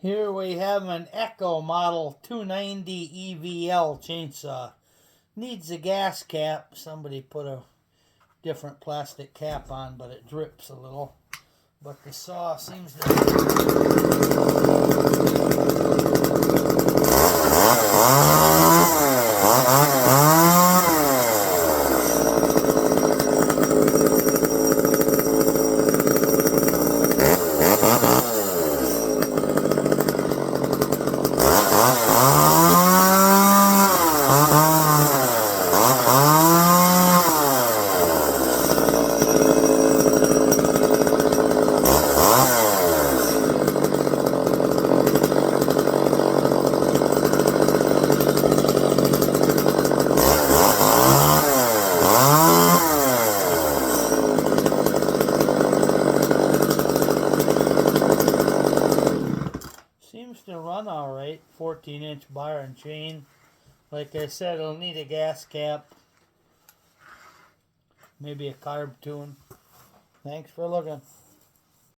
Here we have an Echo Model 290 EVL chainsaw. Needs a gas cap. Somebody put a different plastic cap on, but it drips a little. But the saw seems to run alright. 14-inch bar and chain. Like I said, it'll need a gas cap. Maybe a carb tune. Thanks for looking.